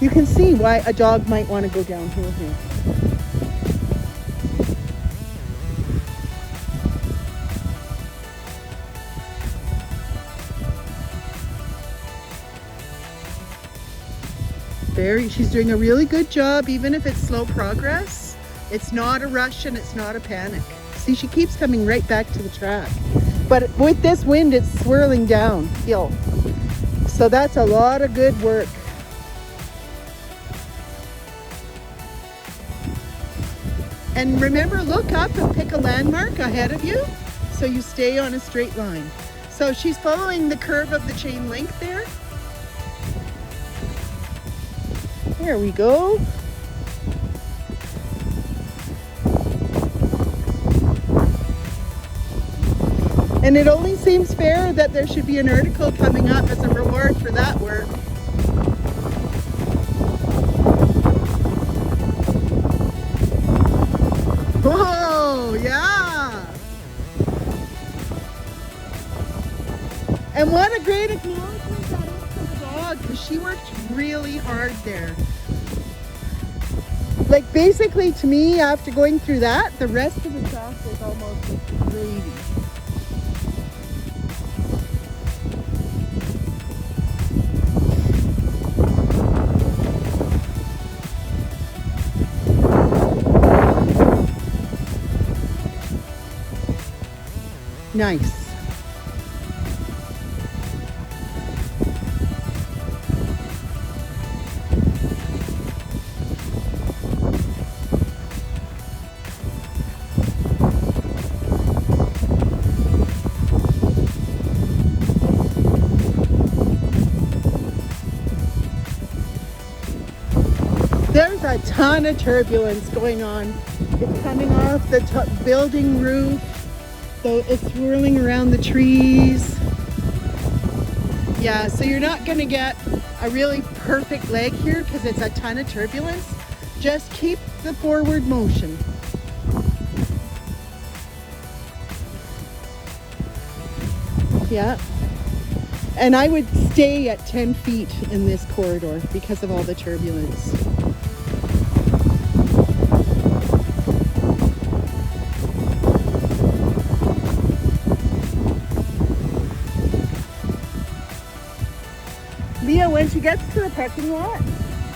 You can see why a dog might want to go downhill here. She's doing a really good job, even if it's slow progress. It's not a rush and it's not a panic. See, she keeps coming right back to the track. But with this wind, it's swirling downhill. So that's a lot of good work. And remember, look up and pick a landmark ahead of you so you stay on a straight line. So she's following the curve of the chain link there. There we go. And it only seems fair that there should be an article coming up as a reward for that work. Whoa, yeah. And what a great acknowledgement that is for the dog, because she worked really hard there. Like basically to me, after going through that, the rest of the track was almost like gravy. Nice. There's a ton of turbulence going on. It's coming off the building roof. So it's swirling around the trees. Yeah, so you're not gonna get a really perfect leg here because it's a ton of turbulence. Just keep the forward motion. Yeah. And I would stay at 10 feet in this corridor because of all the turbulence. Leah, when she gets to the parking lot,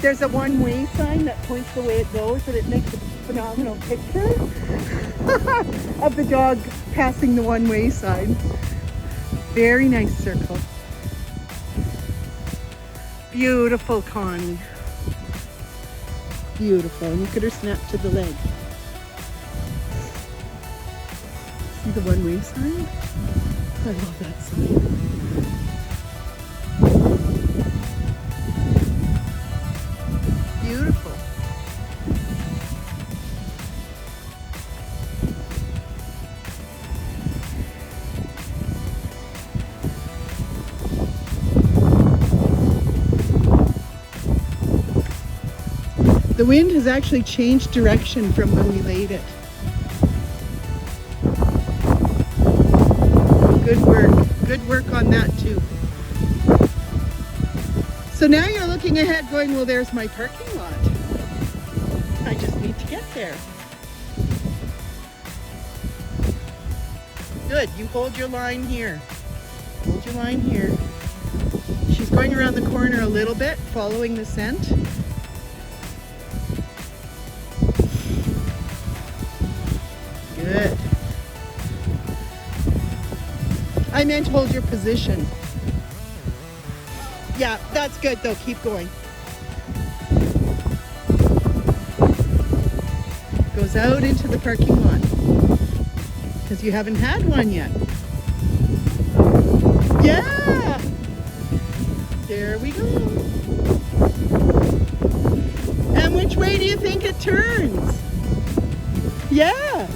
there's a one-way sign that points the way it goes, and it makes a phenomenal picture of the dog passing the one-way sign. Very nice circle. Beautiful, Connie. Beautiful. And look at her snap to the leg. See the one-way sign? I love that sign. Beautiful. The wind has actually changed direction from when we laid it. Good work. Good work on that too. So now you're looking ahead going, well, there's my parking lot. I just need to get there. Good. You hold your line here. Hold your line here. She's going around the corner a little bit, following the scent. Good. I meant hold your position. Yeah, that's good though. Keep going. Goes out into the parking lot because you haven't had one yet. Yeah. There we go. And which way do you think it turns? Yeah.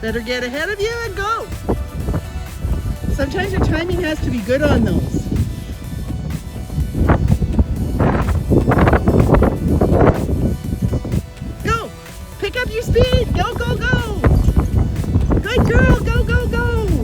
Better get ahead of you and go. Sometimes your timing has to be good on those. Go. Pick up your speed. Go, go, go. Good girl. Go, go, go.